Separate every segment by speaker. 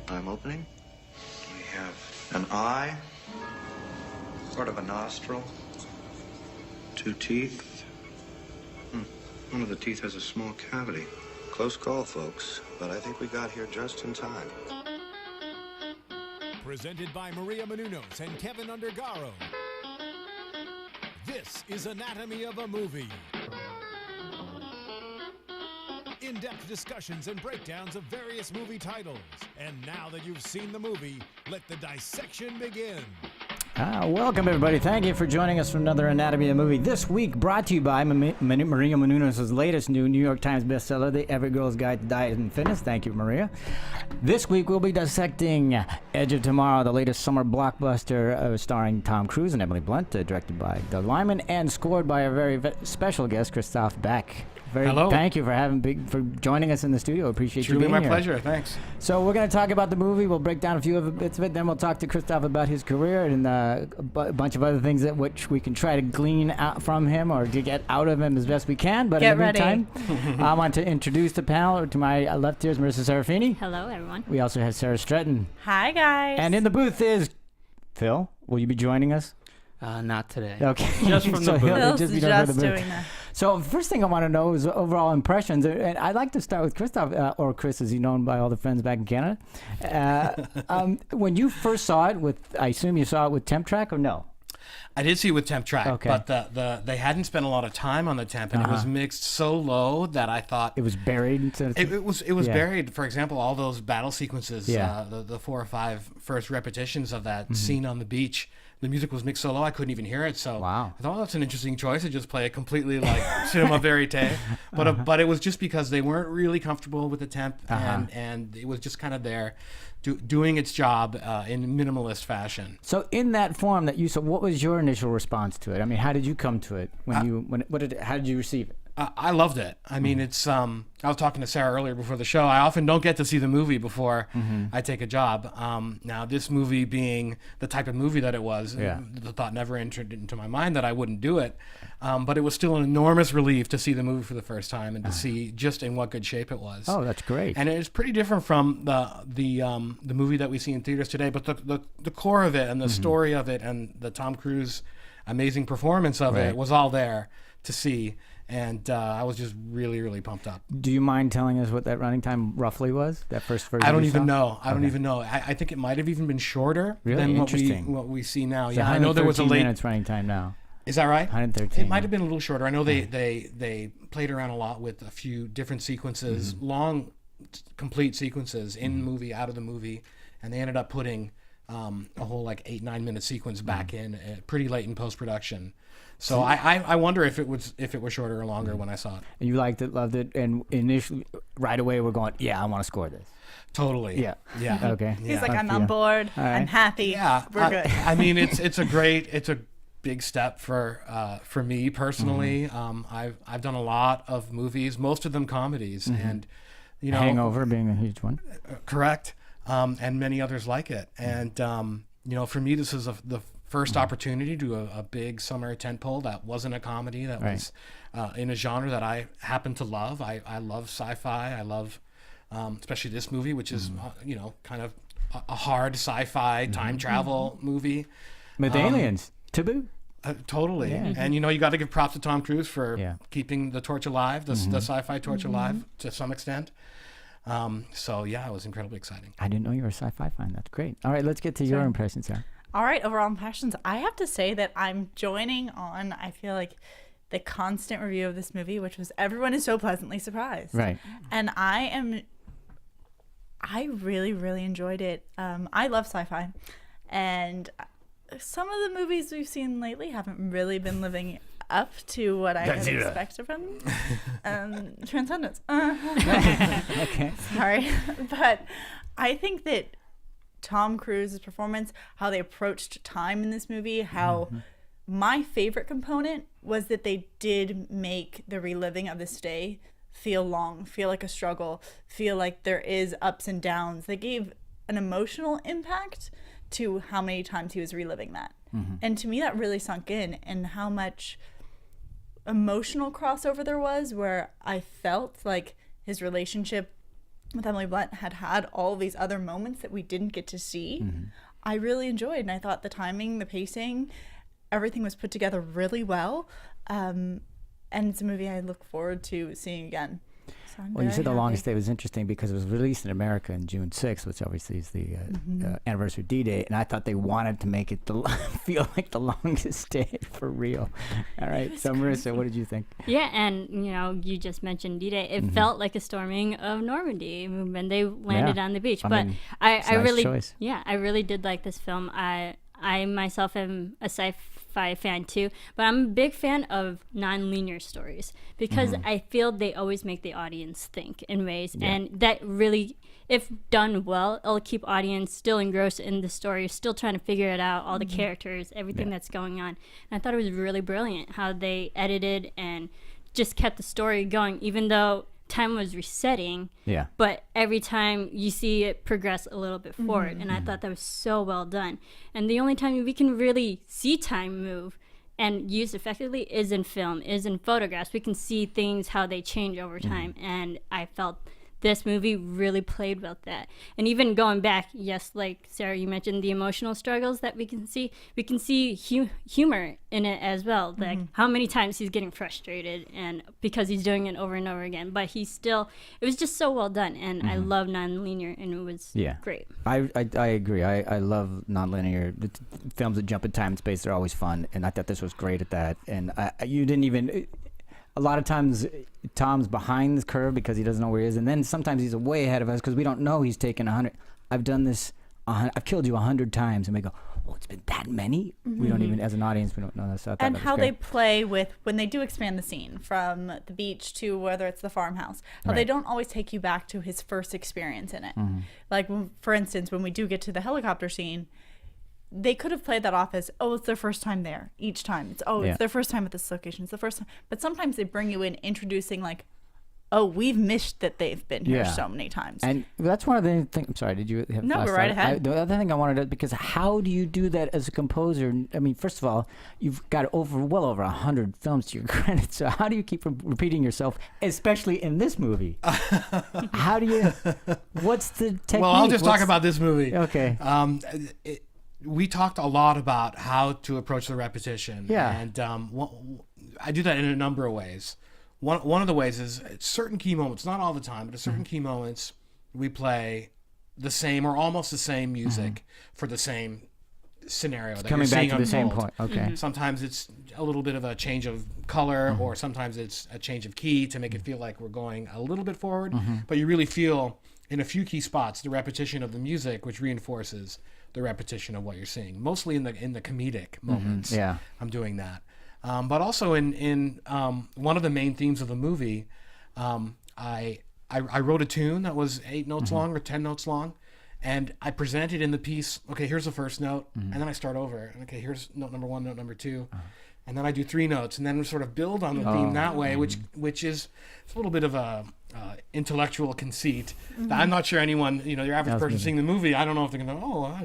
Speaker 1: I'm opening. We have an eye, sort of a nostril, 2 teeth. One of the teeth has a small cavity. Close call, folks, but I think we got here just in time.
Speaker 2: Presented by Maria Menounos and Kevin Undergaro. This is Anatomy of a Movie. In-depth discussions and breakdowns of various movie titles. And now that you've seen the movie, let the dissection begin.
Speaker 3: Welcome, everybody. Thank you for joining us for another Anatomy of a Movie. This week, brought to you by Maria Menounos' latest new New York Times bestseller, The Every Girl's Guide to Diet and Fitness. Thank you, Maria. This week, we'll be dissecting Edge of Tomorrow, the latest summer blockbuster starring Tom Cruise and Emily Blunt, directed by Doug Liman, and scored by our very special guest, Christophe Beck.
Speaker 4: Hello.
Speaker 3: Thank you for joining us in the studio. Appreciate you being here.
Speaker 4: Truly my pleasure. Thanks.
Speaker 3: So we're going to talk about the movie. We'll break down a few of the bits of it. Then we'll talk to Christophe about his career and a bunch of other things that which we can try to glean out from him or to get out of him as best we can. But in the meantime, I want to introduce the panel. To my left here is Marissa Serafini.
Speaker 5: Hello, everyone.
Speaker 3: We also have Sara Stretton.
Speaker 5: Hi, guys.
Speaker 3: And in the booth is Phil. Will you be joining us?
Speaker 6: Not today.
Speaker 3: Okay.
Speaker 6: Just from the booth.
Speaker 3: Phil's
Speaker 5: just doing that.
Speaker 3: So first thing I want to know is overall impressions. And I'd like to start with Christophe, or Chris, as he's known by all the friends back in Canada. When you first saw it I assume you saw it with Temp Track or no?
Speaker 4: I did see it with Temp Track,
Speaker 3: okay.
Speaker 4: But they hadn't spent a lot of time on the temp, and it was mixed so low that I thought
Speaker 3: it was buried.
Speaker 4: It was buried. For example, all those battle sequences, the 4 or 5 first repetitions of that scene on the beach. The music was mixed so low I couldn't even hear it. So I thought, that's an interesting choice to just play it completely like cinema verite. But it was just because they weren't really comfortable with the temp, and it was just kind of there doing its job in minimalist fashion.
Speaker 3: So in that form that you saw, what was your initial response to it? I mean, how did you come to it how did you receive it?
Speaker 4: I loved it. I mean, it's. I was talking to Sarah earlier before the show. I often don't get to see the movie before I take a job. Now, this movie being the type of movie that it was, the thought never entered into my mind that I wouldn't do it. But it was still an enormous relief to see the movie for the first time and to see just in what good shape it was.
Speaker 3: Oh, that's great.
Speaker 4: And it's pretty different from the movie that we see in theaters today. But the core of it and the story of it and the Tom Cruise amazing performance of it was all there to see. And I was just really, really pumped up.
Speaker 3: Do you mind telling us what that running time roughly was? That first version?
Speaker 4: I don't even know. I don't even know. I think it might have even been shorter than what we see now.
Speaker 3: So
Speaker 4: yeah, I know there was a late
Speaker 3: minutes running time now.
Speaker 4: Is that right?
Speaker 3: 113.
Speaker 4: It might have been a little shorter. I know they played around a lot with a few different sequences, long, complete sequences in the movie, out of the movie, and they ended up putting a whole like 8-9 minute sequence back in pretty late in post production. So I wonder if it was shorter or longer when I saw it.
Speaker 3: And you liked it, loved it, and initially, right away, we're going, I want to score this.
Speaker 4: Totally.
Speaker 3: Yeah.
Speaker 4: Okay.
Speaker 5: He's like, I'm on board. Right. I'm happy.
Speaker 4: Yeah.
Speaker 5: We're good.
Speaker 4: I mean, it's a big step for me personally. I've done a lot of movies, most of them comedies, and
Speaker 3: Hangover being a huge one.
Speaker 4: Correct. And many others like it. And for me, this is the first opportunity to do a big summer tentpole that wasn't a comedy, that was in a genre that I happen to love. I love sci-fi. I love especially this movie, which is kind of a hard sci-fi time travel movie
Speaker 3: with aliens. Taboo.
Speaker 4: Totally. And you got to give props to Tom Cruise for keeping the torch alive, the sci-fi torch alive to some extent. It was incredibly exciting.
Speaker 3: I didn't know you were a sci-fi fan. That's great. All right, let's get to your impressions, Sarah.
Speaker 5: All right, overall impressions. I have to say that I'm joining on, I feel like, the constant review of this movie, which was everyone is so pleasantly surprised.
Speaker 3: Right.
Speaker 5: And I really, really enjoyed it. I love sci-fi. And some of the movies we've seen lately haven't really been living up to what I had expected from them. Transcendence.
Speaker 3: Okay.
Speaker 5: Sorry. But I think that Tom Cruise's performance, how they approached time in this movie, how my favorite component was that they did make the reliving of this day feel long, feel like a struggle, feel like there is ups and downs. They gave an emotional impact to how many times he was reliving that. And to me, that really sunk in, and how much emotional crossover there was, where I felt like his relationship with Emily Blunt had all these other moments that we didn't get to see, I really enjoyed. And I thought the timing, the pacing, everything was put together really well. And it's a movie I look forward to seeing again. So
Speaker 3: well, you said The Longest Day was interesting because it was released in America on June 6th, which obviously is the anniversary D-Day, and I thought they wanted to make it feel like the longest day for real. All right, so Marissa, what did you think?
Speaker 7: Yeah, and you just mentioned D-Day. It felt like a storming of Normandy when they landed on the beach. But I really, choice. Yeah, I really did like this film. I myself am a sci-fi fan too, but I'm a big fan of non-linear stories because I feel they always make the audience think in ways, and that really, if done well, it'll keep audience still engrossed in the story, still trying to figure it out, all the characters, everything that's going on. And I thought it was really brilliant how they edited and just kept the story going, even though time was resetting, but every time you see it progress a little bit forward, and I thought that was so well done. And the only time we can really see time move and used effectively is in film, is in photographs. We can see things, how they change over time, and I felt this movie really played with that. And even going back, yes, like Sarah, you mentioned the emotional struggles that we can see humor in it as well, like how many times he's getting frustrated and because he's doing it over and over again, but it was just so well done, and I love non-linear, and it was great. I
Speaker 3: agree. I love non-linear films that jump in time and space. They're always fun, and I thought this was great at that. And you didn't even... A lot of times, Tom's behind the curve because he doesn't know where he is, and then sometimes he's way ahead of us because we don't know he's taken 100. I've done this. I've killed you 100 times, and we go, "Oh, it's been that many." We don't even, as an audience, we don't know that. So
Speaker 5: and how they play with when they do expand the scene from the beach to whether it's the farmhouse. How they don't always take you back to his first experience in it. Like, for instance, when we do get to the helicopter scene, they could have played that off as, it's their first time there each time. It's their first time at this location. It's the first time. But sometimes they bring you in introducing like, we've missed that they've been here so many times. And
Speaker 3: that's one of the things. I'm sorry, did you have
Speaker 5: No, we're right ahead.
Speaker 3: The other thing I wanted to, because how do you do that as a composer? I mean, first of all, you've got well over 100 films to your credit. So how do you keep repeating yourself, especially in this movie? How do you, what's the technique?
Speaker 4: Well, I'll just talk about this movie.
Speaker 3: Okay.
Speaker 4: We talked a lot about how to approach the repetition.
Speaker 3: Yeah.
Speaker 4: And I do that in a number of ways. One of the ways is at certain key moments, not all the time, but at certain key moments, we play the same or almost the same music for the same scenario. That
Speaker 3: coming
Speaker 4: you're
Speaker 3: back to
Speaker 4: unfold.
Speaker 3: the same point. Okay.
Speaker 4: Sometimes it's a little bit of a change of color, or sometimes it's a change of key to make it feel like we're going a little bit forward. But you really feel in a few key spots the repetition of the music, which reinforces the repetition of what you're seeing, mostly in the comedic moments.
Speaker 3: Yeah,
Speaker 4: I'm doing that, but also in one of the main themes of the movie, I wrote a tune that was 8 notes long or 10 notes long, and I presented in the piece. Okay, here's the first note, and then I start over. Okay, here's note number 1, note number 2. And then I do 3 notes, and then we sort of build on the theme that way, which is a little bit of a intellectual conceit. I'm not sure anyone, your average person seeing the movie, I don't know if they're going to go,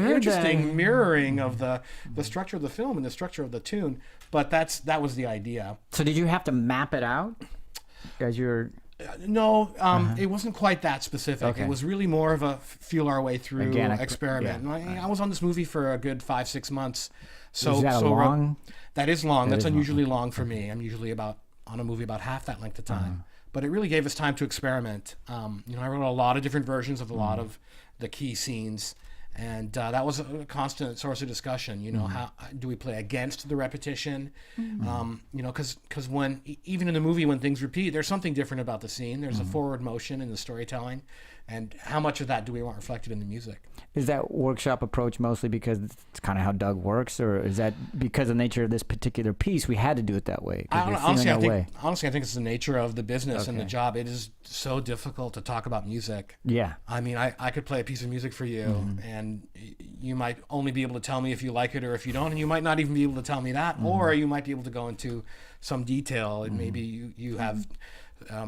Speaker 4: interesting mirroring of the structure of the film and the structure of the tune. But that was the idea.
Speaker 3: So did you have to map it out as you're...
Speaker 4: No, it wasn't quite that specific. Okay. It was really more of a feel our way through experiment. I was on this movie for a good 5-6 months. So
Speaker 3: is that long?
Speaker 4: That is long. That's unusually long for me. I'm usually on a movie about half that length of time. But it really gave us time to experiment. I wrote a lot of different versions of a lot of the key scenes, and that was a constant source of discussion. How do we play against the repetition? Because when even in the movie when things repeat, there's something different about the scene. There's a forward motion in the storytelling, and how much of that do we want reflected in the music?
Speaker 3: Is that workshop approach mostly because it's kind of how Doug works, or is that because of the nature of this particular piece we had to do it that way?
Speaker 4: Honestly, I think it's the nature of the business and the job. It is so difficult to talk about music.
Speaker 3: Yeah.
Speaker 4: I mean, I could play a piece of music for you, and you might only be able to tell me if you like it or if you don't, and you might not even be able to tell me that, or you might be able to go into some detail, and maybe you have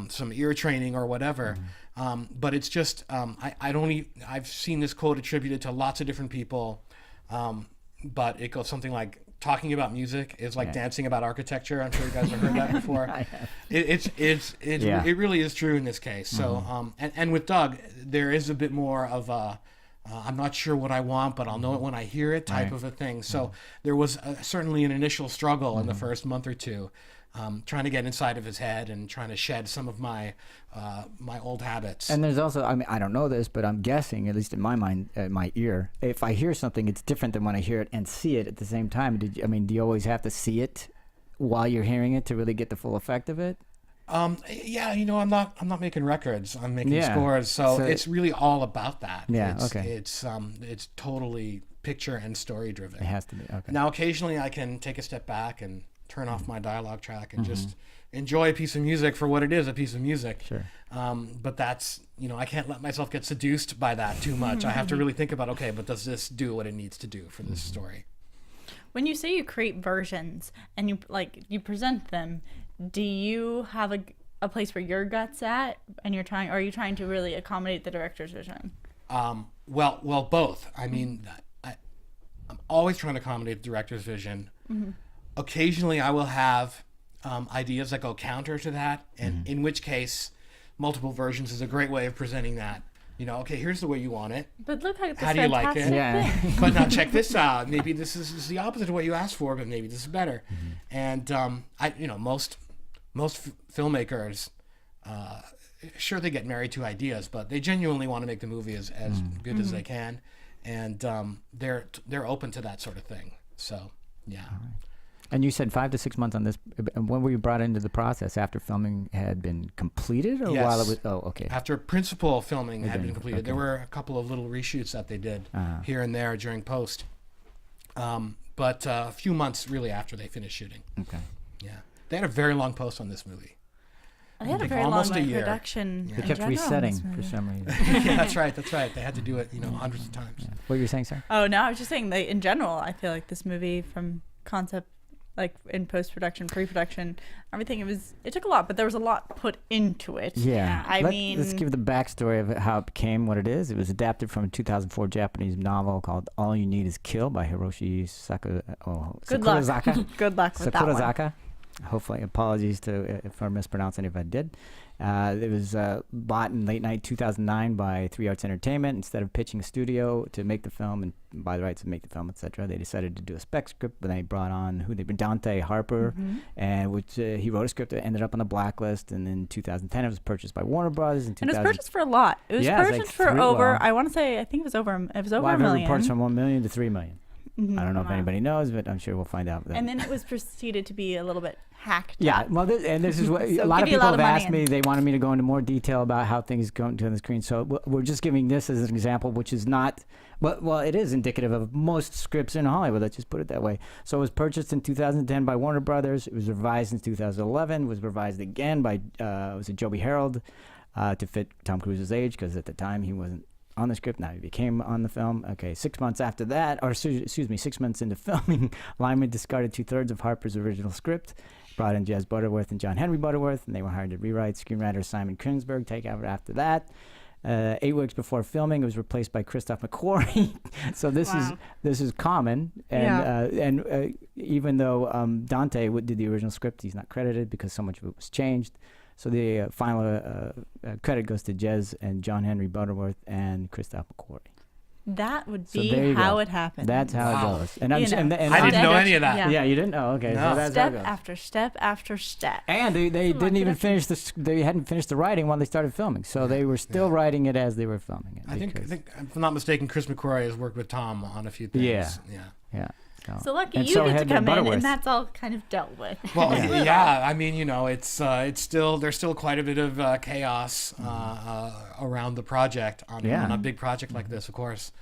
Speaker 4: some ear training or whatever. But it's just, I've seen this quote attributed to lots of different people, but it goes something like, talking about music is like dancing about architecture. I'm sure you guys have heard that before. It really is true in this case. So, and with Doug, there is a bit more of a, I'm not sure what I want, but I'll know it when I hear it type of a thing. So there was certainly an initial struggle in the first month or two, trying to get inside of his head and trying to shed some of my my old habits.
Speaker 3: And there's also, I mean, I don't know this, but I'm guessing, at least in my mind, my ear, if I hear something, it's different than when I hear it and see it at the same time. Do you always have to see it while you're hearing it to really get the full effect of it?
Speaker 4: Yeah, I'm not making records. I'm making scores, so it's really all about that.
Speaker 3: Yeah,
Speaker 4: It's totally picture and story driven.
Speaker 3: It has to be. Okay.
Speaker 4: Now, occasionally, I can take a step back and turn off my dialogue track and just enjoy a piece of music for what it is, a piece of music.
Speaker 3: Sure.
Speaker 4: But that's, I can't let myself get seduced by that too much. I have to really think about, okay, but does this do what it needs to do for this story?
Speaker 5: When you say you create versions and you present them, do you have a place where your gut's at, and are you trying to really accommodate the director's vision?
Speaker 4: Well, both. I mean, I'm always trying to accommodate the director's vision. Occasionally, I will have ideas that go counter to that, and in which case, multiple versions is a great way of presenting that. Okay, here's the way you want it.
Speaker 5: But look
Speaker 4: how do you like it?
Speaker 3: Yeah.
Speaker 4: But now check this out. Maybe this is the opposite of what you asked for, but maybe this is better. And most filmmakers, sure, they get married to ideas, but they genuinely want to make the movie as good as they can, and they're open to that sort of thing. So yeah.
Speaker 3: And you said 5 to 6 months on this. When were you brought into the process? After filming had been completed, or while it was? Oh, okay.
Speaker 4: After principal filming had been completed, there were a couple of little reshoots that they did here and there during post, but a few months really after they finished shooting.
Speaker 3: Okay.
Speaker 4: Yeah, they had a very long post on this movie.
Speaker 5: They had a very long production.
Speaker 3: They kept resetting for some reason.
Speaker 4: Yeah, that's right. They had to do it, hundreds of times.
Speaker 3: Yeah. What were you saying, sir?
Speaker 5: Oh no, I was just saying that in general, I feel like this movie, from concept, like in post-production, pre-production, everything, it took a lot, but there was a lot put into it.
Speaker 3: Yeah.
Speaker 5: Let's
Speaker 3: give the backstory of how it became what it is. It was adapted from a 2004 Japanese novel called All You Need Is Kill by Hiroshi Sakurazaka.
Speaker 5: Good luck with that one.
Speaker 3: Hopefully, apologies if I mispronounced any if I did. It was bought in late night 2009 by 3 Arts Entertainment. Instead of pitching a studio to make the film and buy the rights to make the film, etc., they decided to do a spec script. But they brought on Dante Harper, and which he wrote a script that ended up on the blacklist. And in 2010, it was purchased by Warner Brothers. And it was
Speaker 5: purchased for a lot. It was purchased for over. I want to say, I think it was over. It was over $1 million.
Speaker 3: Reports from $1 million to $3 million. I don't know if anybody knows, but I'm sure we'll find out.
Speaker 5: And then it was proceeded to be a little bit hacked.
Speaker 3: Yeah, well, this is what a lot of people have asked me. They wanted me to go into more detail about how things go to the screen. So we're just giving this as an example, which is not, well, it is indicative of most scripts in Hollywood. Let's just put it that way. So it was purchased in 2010 by Warner Brothers. It was revised in 2011. It was revised again by Joby Harold to fit Tom Cruise's age, because at the time he wasn't on the script. Now he became on the film. Okay, 6 months after that, or excuse me, 6 months into filming, Lyman discarded 2/3 of Harper's original script, brought in Jez Butterworth and John Henry Butterworth, and they were hired to rewrite. Screenwriter Simon Kunsberg take over after that. 8 weeks before filming, it was replaced by Christophe McQuarrie. So this is common, and even though Dante did the original script, he's not credited because so much of it was changed. So the final credit goes to Jez and John Henry Butterworth and Christophe McQuarrie.
Speaker 5: That would be how it happened.
Speaker 3: That's how it goes. And
Speaker 4: I didn't know any of that.
Speaker 3: Yeah, you didn't know. Okay,
Speaker 4: no.
Speaker 3: So that's
Speaker 5: step
Speaker 3: how it goes.
Speaker 5: after step after step.
Speaker 3: And they didn't even finish they hadn't finished the writing while they started filming, so they were still writing it as they were filming it.
Speaker 4: I think, if I'm not mistaken, Chris McQuarrie has worked with Tom on a few things.
Speaker 3: Yeah.
Speaker 5: So lucky you get to come in, and that's all kind of dealt with.
Speaker 4: Well, I mean, it's still, there's still quite a bit of chaos around the project on a big project like this, of course.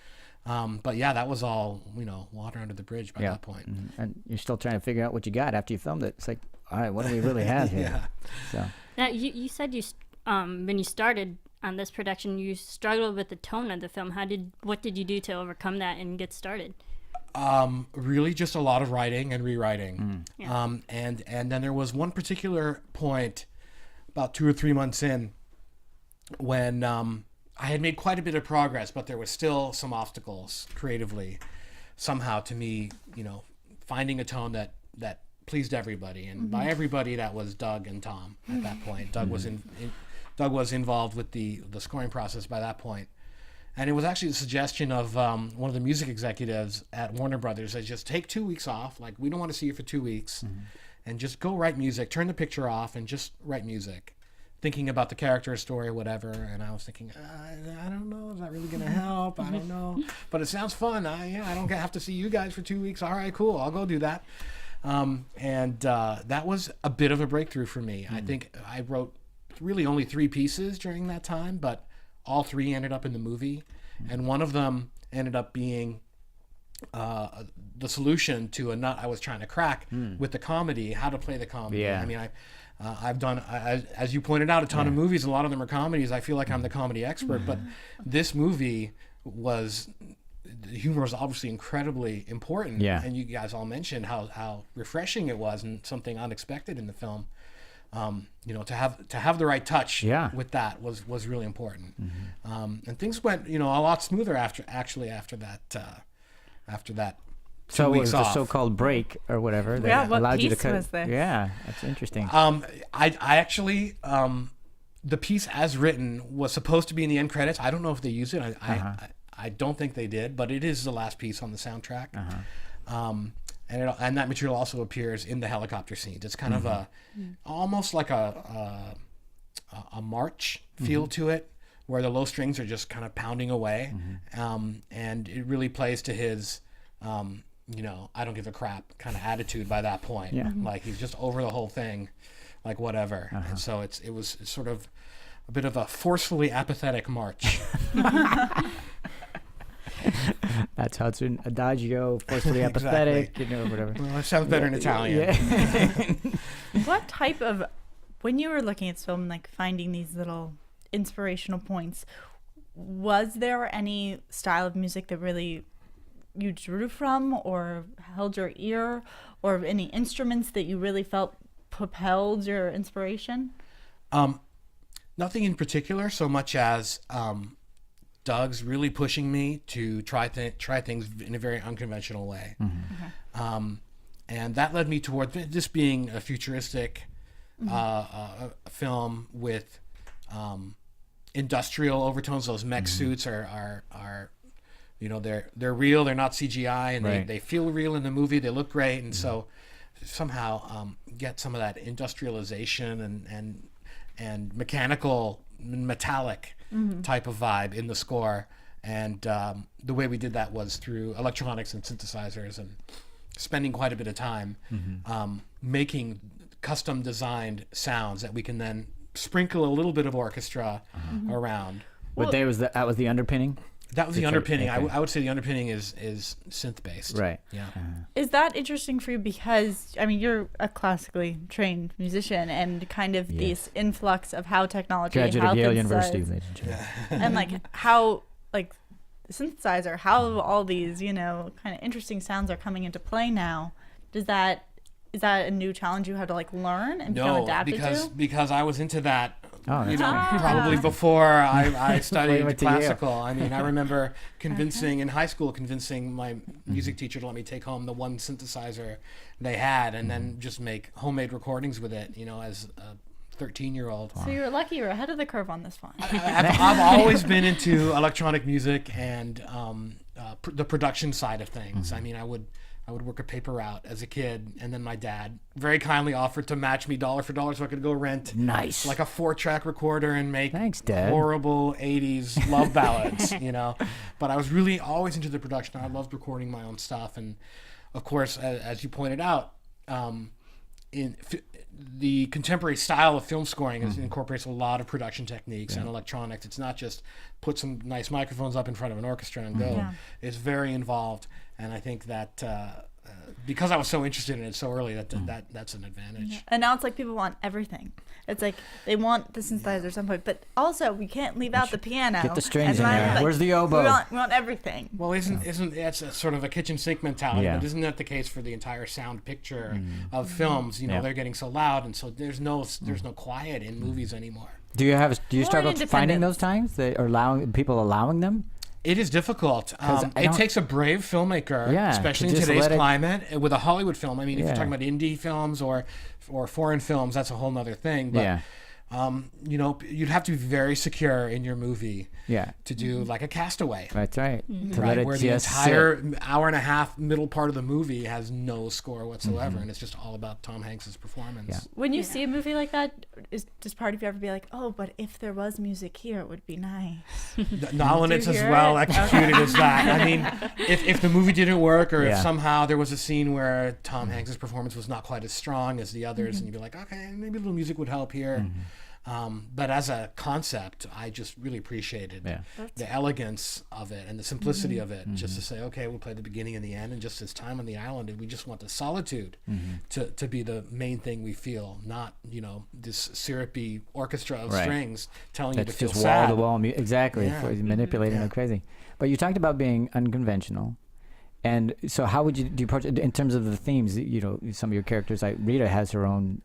Speaker 4: But that was all, water under the bridge by that point.
Speaker 3: And you're still trying to figure out what you got after you filmed it. It's like, all right, what do we really have here? So
Speaker 7: now you said when you started on this production, you struggled with the tone of the film. What did you do to overcome that and get started?
Speaker 4: Really just a lot of writing and rewriting. And then there was one particular point about 2 or 3 months in when I had made quite a bit of progress, but there was still some obstacles creatively somehow to me, finding a tone that pleased everybody, and by everybody that was Doug and Tom at that point. Doug was involved with the scoring process by that point. And it was actually the suggestion of one of the music executives at Warner Brothers that just take 2 weeks off. Like, we don't want to see you for 2 weeks, and just go write music, turn the picture off, and just write music, thinking about the character, story, whatever. And I was thinking, I don't know, is that really going to help? I don't know, but it sounds fun. I don't have to see you guys for 2 weeks. All right, cool, I'll go do that. And that was a bit of a breakthrough for me. I think I wrote really only 3 pieces during that time, but all 3 ended up in the movie, and one of them ended up being the solution to a nut I was trying to crack with the comedy, how to play the comedy.
Speaker 3: Yeah.
Speaker 4: I mean, I've done, as you pointed out, a ton of movies. A lot of them are comedies. I feel like I'm the comedy expert, but this movie was, the humor was obviously incredibly important.
Speaker 3: Yeah.
Speaker 4: And you guys all mentioned how refreshing it was and something unexpected in the film. To have the right touch with that was really important. And things went, a lot smoother after that.
Speaker 3: So it was the so-called break or whatever that allowed you to cut.
Speaker 5: Was this?
Speaker 3: Yeah, that's interesting.
Speaker 4: I actually, the piece as written was supposed to be in the end credits. I don't know if they used it. I don't think they did, but it is the last piece on the soundtrack. And that material also appears in the helicopter scenes. It's kind of almost like a march feel to it, where the low strings are just kind of pounding away, and it really plays to his, I don't give a crap kind of attitude by that point. Like, he's just over the whole thing, like whatever. And so it was sort of a bit of a forcefully apathetic march.
Speaker 3: That's how it's an adagio, forcefully apathetic, whatever.
Speaker 4: Well, it sounds better in Italian.
Speaker 3: Yeah.
Speaker 5: What type of, when you were looking at this film, like finding these little inspirational points, was there any style of music that really you drew from or held your ear, or any instruments that you really felt propelled your inspiration?
Speaker 4: Nothing in particular, so much as Doug's really pushing me to try things in a very unconventional way. And that led me toward this being a futuristic film with industrial overtones. Those mech suits are they're real, they're not CGI, and they feel real in the movie. They look great, and so somehow get some of that industrialization and mechanical, metallic type of vibe in the score. And the way we did that was through electronics and synthesizers, and spending quite a bit of time making custom designed sounds that we can then sprinkle a little bit of orchestra around.
Speaker 3: But that was the underpinning?
Speaker 4: That was the underpinning. Okay. I would say the underpinning is synth based.
Speaker 3: Right.
Speaker 4: Yeah.
Speaker 5: Is that interesting for you? Because, I mean, you're a classically trained musician, and kind of this influx of how technology,
Speaker 3: graduate
Speaker 5: how
Speaker 3: of Yale University,
Speaker 5: and like how, like, the synthesizer, how all these, kind of interesting sounds are coming into play now. Is that a new challenge you had to, like, learn and become adapted to?
Speaker 4: Because I was into that. Probably before I studied classical. I mean, I remember convincing my music teacher to let me take home the one synthesizer they had, and then just make homemade recordings with it, as a 13-year-old.
Speaker 5: So you were lucky, you were ahead of the curve on this one.
Speaker 4: I've always been into electronic music and the production side of things. I mean, I would work a paper route as a kid, and then my dad very kindly offered to match me dollar for dollar so I could go rent like a 4-track recorder and make horrible 80s love ballads, But I was really always into the production. I loved recording my own stuff. And of course, as you pointed out, in the contemporary style of film scoring incorporates a lot of production techniques and electronics. It's not just put some nice microphones up in front of an orchestra and go. Yeah. It's very involved. And I think that because I was so interested in it so early, that's an advantage.
Speaker 5: Yeah. And now it's like people want everything. It's like they want the synthesizer at some point, but also we can't leave out the piano.
Speaker 3: Get the strings in there. Like, where's the oboe?
Speaker 5: We want everything.
Speaker 4: Well, isn't that's a sort of a kitchen sink mentality? Yeah. But isn't that the case for the entire sound picture of films? They're getting so loud, and so there's no quiet in movies anymore.
Speaker 3: Do you struggle finding those times, or people allowing them?
Speaker 4: It is difficult. It takes a brave filmmaker, especially in today's climate, with a Hollywood film. I mean, if you're talking about indie films or foreign films, that's a whole nother thing. But, you know, you'd have to be very secure in your movie to do like a Castaway.
Speaker 3: That's right.
Speaker 4: Right, where the entire hour and a half middle part of the movie has no score whatsoever, and it's just all about Tom Hanks's performance.
Speaker 3: Yeah.
Speaker 5: When you see a movie like that, does part of you ever be like, oh, but if there was music here, it would be nice?
Speaker 4: Not when it's as well executed as that. I mean, if the movie didn't work, or if somehow there was a scene where Tom Hanks's performance was not quite as strong as the others, and you'd be like, okay, maybe a little music would help here. But as a concept, I just really appreciated the elegance of it and the simplicity of it. Just to say, okay, we'll play the beginning and the end, and just this time on the island, and we just want the solitude to be the main thing we feel, not, you know, this syrupy orchestra of strings telling you to feel sad.
Speaker 3: Wall to wall exactly, manipulating like crazy. But you talked about being unconventional. And so how would you approach it in terms of the themes? You know, some of your characters, like Rita has her own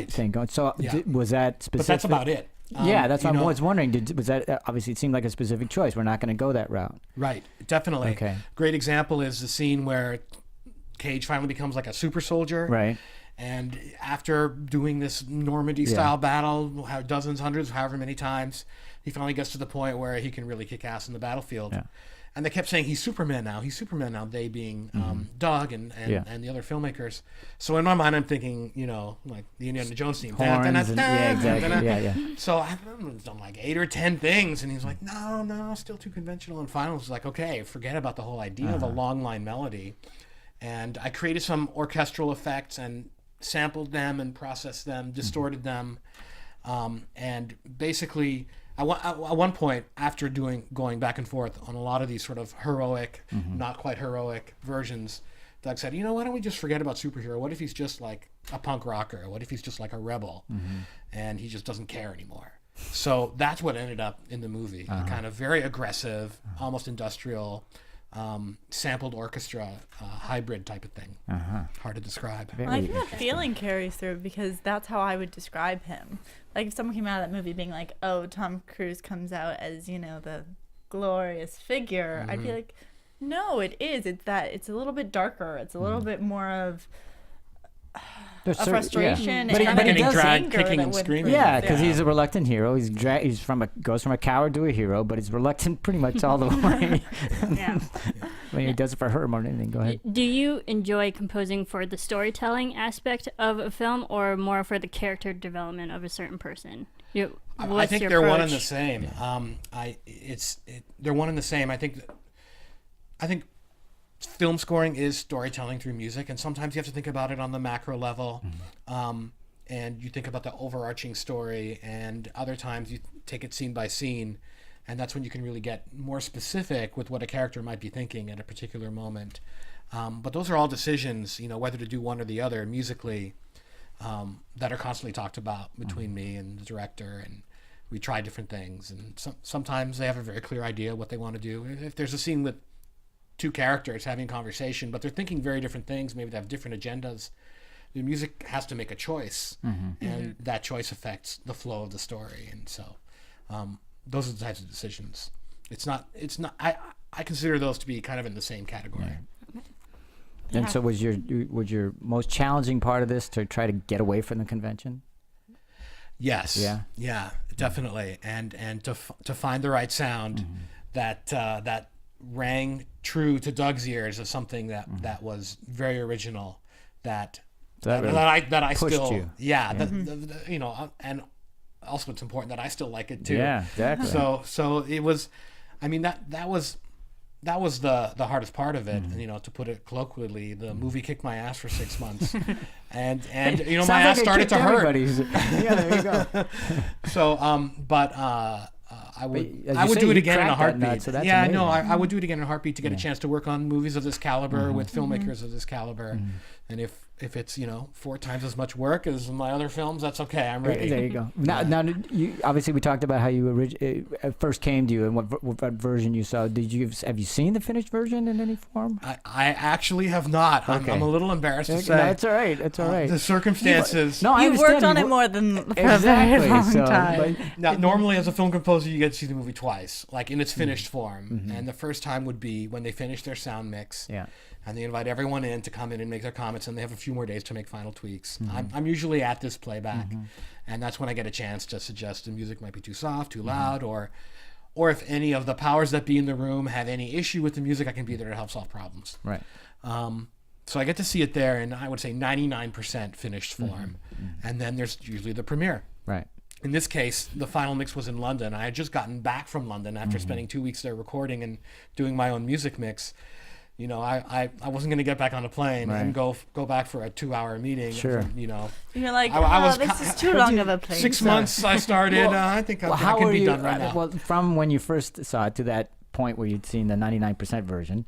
Speaker 3: thing going. So was that specific?
Speaker 4: But that's about it.
Speaker 3: That's what I was wondering. Was that obviously it seemed like a specific choice? We're not going to go that route.
Speaker 4: Right, definitely.
Speaker 3: Okay.
Speaker 4: Great example is the scene where Cage finally becomes like a super soldier.
Speaker 3: Right.
Speaker 4: And after doing this Normandy-style battle, dozens, hundreds, however many times, he finally gets to the point where he can really kick ass in the battlefield. Yeah. And they kept saying, he's Superman now, they being Doug and the other filmmakers. So in my mind, I'm thinking, you know, like the Indiana Jones theme. So I've done like 8 or 10 things. And he's like, no, still too conventional. And finally, it's like, okay, forget about the whole idea of a long line melody. And I created some orchestral effects and sampled them and processed them, distorted them. And basically, at one point, after going back and forth on a lot of these sort of heroic, not quite heroic versions, Doug said, you know, why don't we just forget about superhero? What if he's just like a punk rocker? What if he's just like a rebel and he just doesn't care anymore? So that's what ended up in the movie, a kind of very aggressive, almost industrial, sampled orchestra, hybrid type of thing. Hard to describe.
Speaker 5: I think that feeling carries through, because that's how I would describe him. Like if someone came out of that movie being like, oh, Tom Cruise comes out as, you know, the glorious figure, I'd be like, no, it is. It's that it's a little bit darker. It's a little bit more of a frustration.
Speaker 3: But
Speaker 5: and
Speaker 3: he
Speaker 4: getting
Speaker 3: does
Speaker 4: dragged, kicking and screaming.
Speaker 3: Yeah, because he's a reluctant hero. He's goes from a coward to a hero, but he's reluctant pretty much all the way. I mean, he does it for her more than anything. Go ahead.
Speaker 7: Do you enjoy composing for the storytelling aspect of a film, or more for the character development of a certain person?
Speaker 4: I think they're one and the same. They're one and the same. I think film scoring is storytelling through music, and sometimes you have to think about it on the macro level, and you think about the overarching story, and other times you take it scene by scene, and that's when you can really get more specific with what a character might be thinking at a particular moment. But those are all decisions, you know, whether to do one or the other musically, that are constantly talked about between me and the director, and we try different things, and sometimes they have a very clear idea what they want to do. If there's a scene with 2 characters having a conversation, but they're thinking very different things, maybe they have different agendas, the music has to make a choice, and that choice affects the flow of the story. And so those are the types of decisions. I consider those to be kind of in the same category.
Speaker 3: And so was your most challenging part of this to try to get away from the convention?
Speaker 4: Yes. Yeah, definitely. And to find the right sound that rang true to Doug's ears as something that was very original, that I
Speaker 3: pushed
Speaker 4: still
Speaker 3: you.
Speaker 4: You know, and also it's important that I still like it too.
Speaker 3: Yeah, exactly.
Speaker 4: So it was, I mean, that was the hardest part of it. And, you know, to put it colloquially, the movie kicked my ass for 6 months, and you know, my ass started to hurt.
Speaker 3: Yeah, there you go.
Speaker 4: So I would do it again in a heartbeat. I would do it again in a heartbeat to get a chance to work on movies of this caliber with filmmakers of this caliber. And if it's 4 times as much work as my other films, that's okay. I'm ready.
Speaker 3: There you go. Now obviously we talked about how you first came to you and what version you saw. Have you seen the finished version in any form?
Speaker 4: I actually have not. Okay. I'm a little embarrassed to say.
Speaker 3: No, it's all right. It's all right.
Speaker 4: The circumstances.
Speaker 5: You've worked on it more than for a very long time.
Speaker 4: Now, normally as a film composer, you get to see the movie twice, like in its finished form. And the first time would be when they finish their sound mix.
Speaker 3: Yeah.
Speaker 4: And they invite everyone in to come in and make their comments, and they have a few more days to make final tweaks. I'm usually at this playback, and that's when I get a chance to suggest the music might be too soft, too loud, or if any of the powers that be in the room have any issue with the music, I can be there to help solve problems.
Speaker 3: Right.
Speaker 4: So I get to see it there in, I would say, 99% finished form. And then there's usually the premiere.
Speaker 3: Right.
Speaker 4: In this case, the final mix was in London. I had just gotten back from London after spending 2 weeks there recording and doing my own music mix. I wasn't going to get back on a plane and go back for a 2-hour meeting.
Speaker 3: Sure.
Speaker 5: You're like, this is too long of a plane.
Speaker 4: 6 months I started. I think I can be done right now.
Speaker 3: Well, from when you first saw it to that point where you'd seen the 99% version,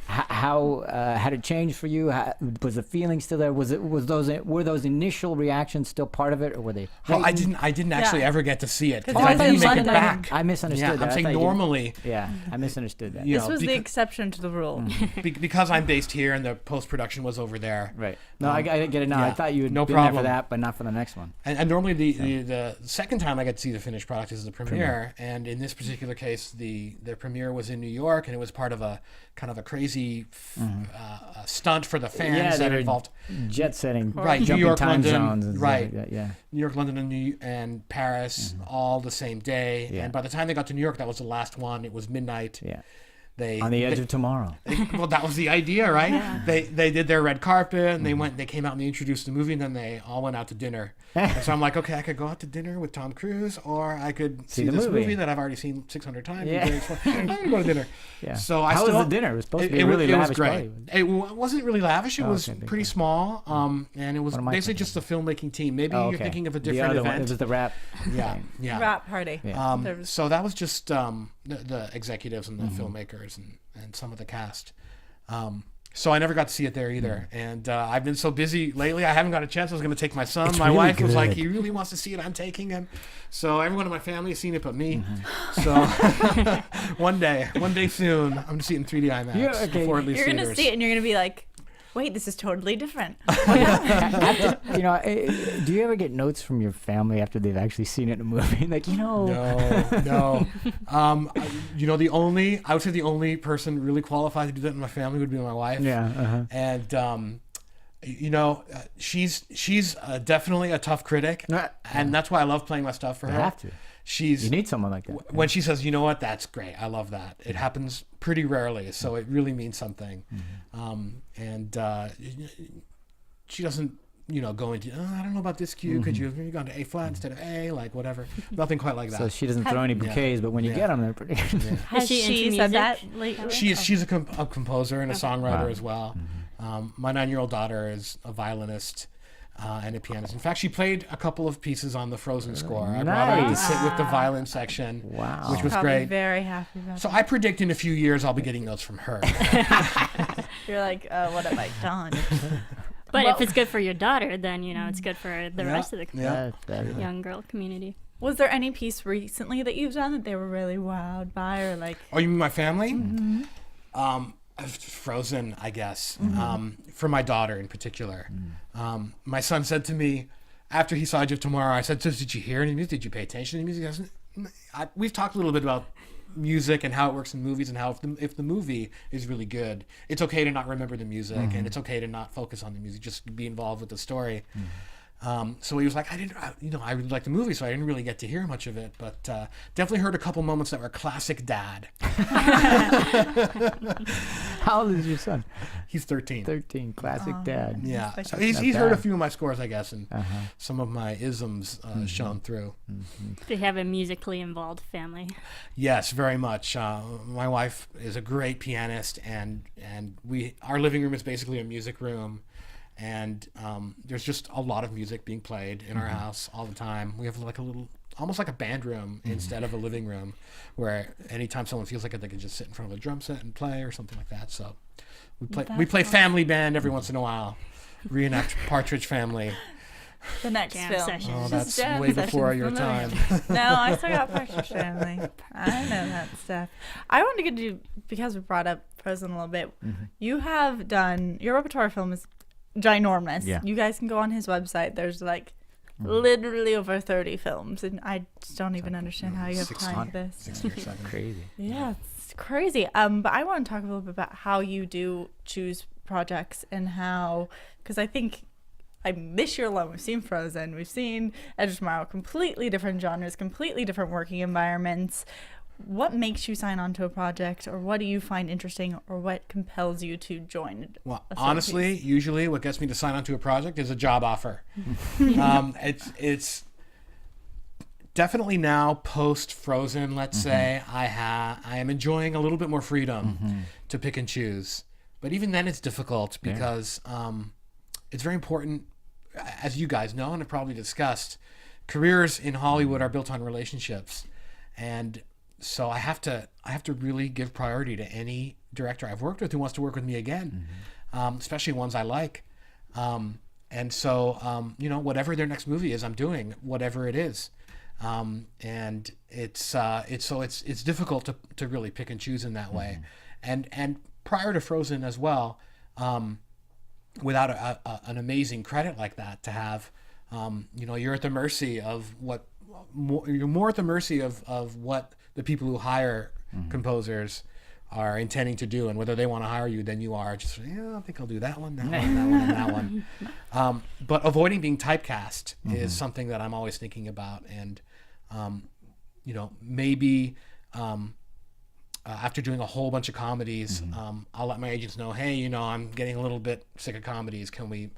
Speaker 3: how had it changed for you? Was the feeling still there? Were those initial reactions still part of it, or were they?
Speaker 4: I didn't actually ever get to see it.
Speaker 5: I
Speaker 4: didn't make it back.
Speaker 3: I misunderstood that.
Speaker 4: I'm saying normally.
Speaker 3: I misunderstood that.
Speaker 5: This was the exception to the rule.
Speaker 4: Because I'm based here and the post-production was over there.
Speaker 3: Right. No, I get it now. I thought you had been there for that, but not for the next one.
Speaker 4: And normally the second time I get to see the finished product is the premiere. And in this particular case, the premiere was in New York, and it was part of a kind of a crazy stunt for the fans that involved
Speaker 3: jet setting,
Speaker 4: right?
Speaker 3: New
Speaker 4: York,
Speaker 3: time
Speaker 4: London,
Speaker 3: zones, and
Speaker 4: right?
Speaker 3: Like that,
Speaker 4: New York, London, and Paris, all the same day. And by the time they got to New York, that was the last one. It was midnight.
Speaker 3: Yeah. On the edge of tomorrow.
Speaker 4: Well, that was the idea, right? Yeah. They did their red carpet, and they came out and they introduced the movie, and then they all went out to dinner. And so I'm like, okay, I could go out to dinner with Tom Cruise, or I could see this movie that I've already seen 600 times. Yeah. I'm gonna go to dinner.
Speaker 3: Yeah.
Speaker 4: So
Speaker 3: how was the dinner? It was supposed to be really lavish.
Speaker 4: It was great. It wasn't really lavish. It was pretty small, and it was basically just a filmmaking team. Maybe you're thinking of a different event.
Speaker 3: It was the rap.
Speaker 4: Yeah.
Speaker 5: Rap party.
Speaker 3: Yeah.
Speaker 4: So that was just the executives and the filmmakers and some of the cast. So I never got to see it there either. And I've been so busy lately, I haven't got a chance. I was going to take my son.
Speaker 3: It's
Speaker 4: my
Speaker 3: really
Speaker 4: wife was
Speaker 3: good.
Speaker 4: like, he really wants to see it. I'm taking him. So everyone in my family has seen it but me. So one day soon, I'm going to see it in 3D IMAX before it leaves
Speaker 5: You're going to
Speaker 4: theaters.
Speaker 5: see it and you're going to be like, wait, this is totally different.
Speaker 3: Do you ever get notes from your family after they've actually seen it in a movie? Like,
Speaker 4: No. I would say the only person really qualified to do that in my family would be my wife.
Speaker 3: Yeah.
Speaker 4: And she's definitely a tough critic, and that's why I love playing my stuff for her.
Speaker 3: You have to. You need someone like that.
Speaker 4: When she says, you know what, that's great, I love that. It happens pretty rarely, so it really means something. She doesn't, go into, I don't know about this cue. Could you have gone to A flat instead of A, like whatever. Nothing quite like that.
Speaker 3: So she doesn't throw any bouquets, but when you get them, they're pretty good.
Speaker 7: Has she said that lately?
Speaker 4: She's a composer and a songwriter as well. My 9-year-old daughter is a violinist and a pianist. In fact, she played a couple of pieces on the Frozen score. I brought her to sit with the violin section, which was great.
Speaker 5: Very happy about
Speaker 4: So I predict in a few years I'll be getting notes from her.
Speaker 5: You're like, what have I done?
Speaker 7: But if it's good for your daughter, then it's good for the rest of the young girl community.
Speaker 5: Was there any piece recently that you've done that they were really wowed by, or like?
Speaker 4: Oh, you mean my family? Frozen, I guess. For my daughter in particular. My son said to me after he saw Edge of Tomorrow, I said, so did you hear any music? Did you pay attention to music? We've talked a little bit about music and how it works in movies, and how if the movie is really good, it's okay to not remember the music, and it's okay to not focus on the music, just be involved with the story. So he was like, I really liked the movie, so I didn't really get to hear much of it, but definitely heard a couple moments that were classic dad.
Speaker 3: How old is your son?
Speaker 4: He's 13.
Speaker 3: 13, classic dad.
Speaker 4: Yeah, so he's heard a few of my scores, I guess, and some of my isms shown through.
Speaker 7: They have a musically involved family.
Speaker 4: Yes, very much. My wife is a great pianist, and our living room is basically a music room. And there's just a lot of music being played in our house all the time. We have like almost like a band room instead of a living room, where anytime someone feels like it, they can just sit in front of a drum set and play or something like that. So we play family band every once in a while. reenact Partridge Family.
Speaker 5: The next
Speaker 7: Jam
Speaker 5: film.
Speaker 7: session.
Speaker 4: Oh,
Speaker 5: Just
Speaker 4: that's
Speaker 5: jam
Speaker 4: way before
Speaker 5: sessions
Speaker 4: your
Speaker 5: from
Speaker 4: time.
Speaker 5: the- No, I still got Partridge Family. I know that stuff. I wanted to get to, because we brought up Frozen a little bit, you have done, your repertoire film is ginormous.
Speaker 3: Yeah.
Speaker 5: You guys can go on his website. There's like literally over 30 films, and I just don't even understand how you have time for this.
Speaker 4: 60 or 70.
Speaker 3: Crazy.
Speaker 5: Yeah, it's crazy. But I want to talk a little bit about how you do choose projects and how, because I think this year alone we've seen Frozen, we've seen Edge of Tomorrow, completely different genres, completely different working environments. What makes you sign on to a project, or what do you find interesting, or what compels you to join?
Speaker 4: Well,
Speaker 5: a certain
Speaker 4: honestly,
Speaker 5: piece?
Speaker 4: usually what gets me to sign on to a project is a job offer. It's definitely now post Frozen. Let's say I am enjoying a little bit more freedom to pick and choose, but even then it's difficult because it's very important, as you guys know and have probably discussed. Careers in Hollywood are built on relationships, and so I have to really give priority to any director I've worked with who wants to work with me again, especially ones I like. And so, whatever their next movie is, I'm doing whatever it is. And it's difficult to really pick and choose in that way. And prior to Frozen as well, without an amazing credit like that to have, you're at the mercy of you're more at the mercy of what the people who hire composers are intending to do, and whether they want to hire you than you are just, I think I'll do that one, that one, that one, and that one. But avoiding being typecast is something that I'm always thinking about. And, maybe after doing a whole bunch of comedies, I'll let my agents know, hey, I'm getting a little bit sick of comedies. Can we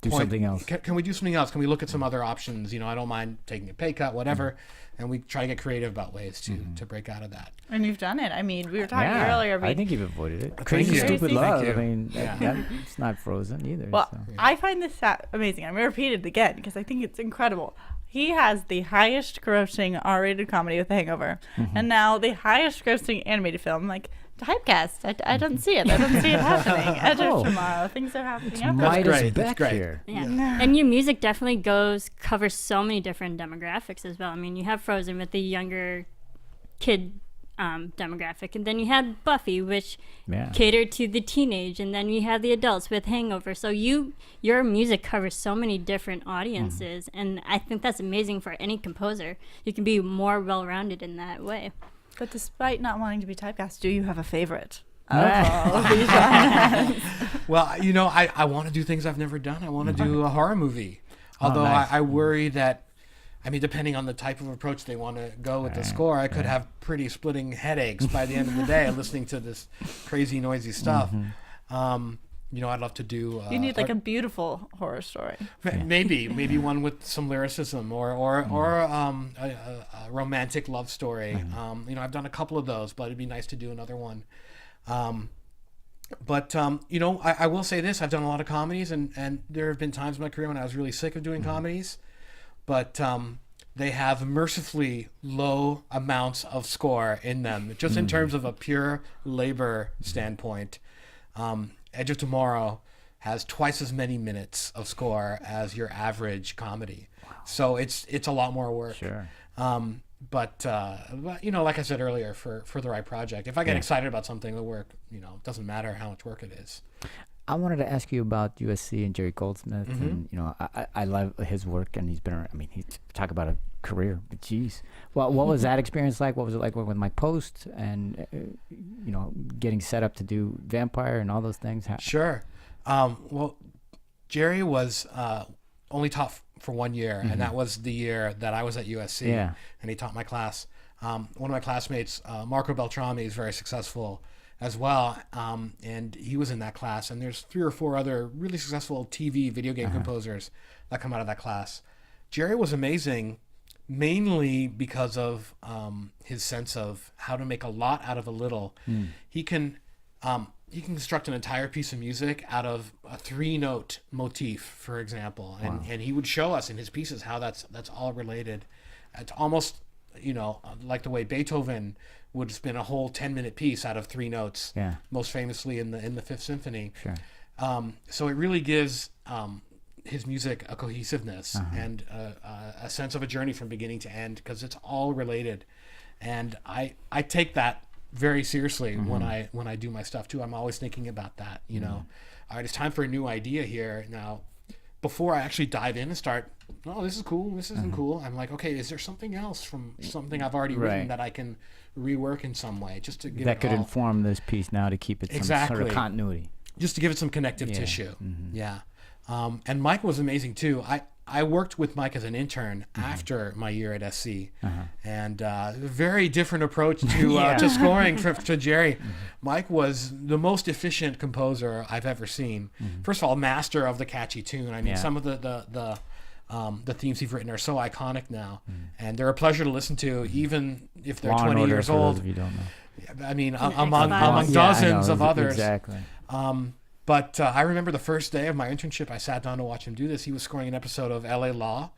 Speaker 3: do something else?
Speaker 4: Can we do something else? Can we look at some other options? I don't mind taking a pay cut, whatever. And we try to get creative about ways to break out of that.
Speaker 5: And you've done it. I mean, we were talking earlier.
Speaker 3: I think you've avoided it.
Speaker 4: Thank
Speaker 3: Crazy
Speaker 4: you.
Speaker 3: Stupid
Speaker 5: Crazy.
Speaker 3: Love.
Speaker 4: Thank you.
Speaker 3: I mean, it's not Frozen either.
Speaker 5: Well,
Speaker 3: so.
Speaker 5: I find this amazing. I'm going to repeat it again because I think it's incredible. He has the highest grossing R-rated comedy with The Hangover, and now the highest grossing animated film. Like, typecast. I don't see it. I don't see it happening. Edge of Tomorrow. Things are happening.
Speaker 3: Midas
Speaker 4: That's
Speaker 3: Beck
Speaker 4: great.
Speaker 3: here.
Speaker 7: Yeah. And your music definitely covers so many different demographics as well. I mean, you have Frozen with the younger kid demographic, and then you had Buffy, which catered to the teenage, and then you had the adults with Hangover. So your music covers so many different audiences, and I think that's amazing for any composer. You can be more well-rounded in that way.
Speaker 5: But despite not wanting to be typecast, do you have a favorite?
Speaker 3: Oh,
Speaker 4: Well, I want to do things I've never done. I want to do a horror movie. Although
Speaker 3: nice.
Speaker 4: I worry that, depending on the type of approach they want to go with the score, I could have pretty splitting headaches by the end of the day listening to this crazy, noisy stuff. I'd love to do...
Speaker 5: you need like a beautiful horror story.
Speaker 4: Maybe one with some lyricism or a romantic love story. I've done a couple of those, but it'd be nice to do another one. But I will say this: I've done a lot of comedies, and there have been times in my career when I was really sick of doing comedies, but they have mercifully low amounts of score in them, just in terms of a pure labor standpoint. Edge of Tomorrow has twice as many minutes of score as your average comedy. Wow. So it's a lot more work.
Speaker 3: Sure.
Speaker 4: But like I said earlier, for the right project, if I get excited about something, the work, it doesn't matter how much work it is.
Speaker 3: I wanted to ask you about USC and Jerry Goldsmith, and I love his work, and he's been around. I mean, talk about a career, but geez, well, what was that experience like? What was it like working with Mike Post, and getting set up to do Vampire and all those things?
Speaker 4: Sure. Well, Jerry was only taught for 1 year, and that was the year that I was at USC, and he taught my class. One of my classmates, Marco Beltrami, is very successful as well, and he was in that class, and there's 3 or 4 other really successful TV video game composers that come out of that class. Jerry was amazing, mainly because of his sense of how to make a lot out of a little. He can construct an entire piece of music out of a 3-note motif, for example, and he would show us in his pieces how that's all related. It's almost like the way Beethoven would spin a whole 10-minute piece out of 3 notes. Most famously in the Fifth Symphony.
Speaker 3: Sure.
Speaker 4: So it really gives his music a cohesiveness and a sense of a journey from beginning to end, because it's all related. And I take that very seriously when I do my stuff too. I'm always thinking about that, you know. All right, it's time for a new idea here. Now, before I actually dive in and start, oh, this is cool, this isn't cool, I'm like, okay, is there something else from something I've already written that I can rework in some way, just to give
Speaker 3: that could inform this piece now to keep it some sort of continuity.
Speaker 4: Just to give it some connective tissue. Yeah. And Mike was amazing too. I worked with Mike as an intern after my year at SC, and a very different approach to scoring to Jerry. Mike was the most efficient composer I've ever seen. First of all, master of the catchy tune. I mean, some of the themes he's written are so iconic now, and they're a pleasure to listen to, even if they're 20 years old. If you don't know. I mean, among dozens of others.
Speaker 3: Exactly.
Speaker 4: But I remember the first day of my internship, I sat down to watch him do this. He was scoring an episode of LA Law,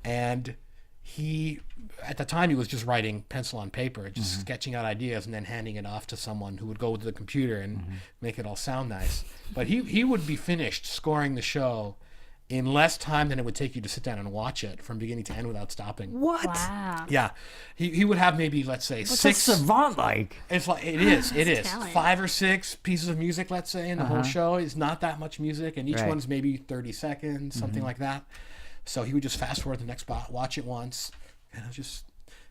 Speaker 4: and he, at the time, he was just writing pencil on paper, just sketching out ideas and then handing it off to someone who would go to the computer and make it all sound nice. But he would be finished scoring the show in less time than it would take you to sit down and watch it from beginning to end without stopping.
Speaker 3: What?
Speaker 7: Wow.
Speaker 4: Yeah. He would have maybe, let's say,
Speaker 3: What's
Speaker 4: six.
Speaker 3: What's a savant like?
Speaker 4: It's like, it is.
Speaker 7: Talent.
Speaker 4: 5 or 6 pieces of music, let's say, in the whole show. It's not that much music, and each one's maybe 30 seconds, something like that. So he would just fast forward the next spot, watch it once, and just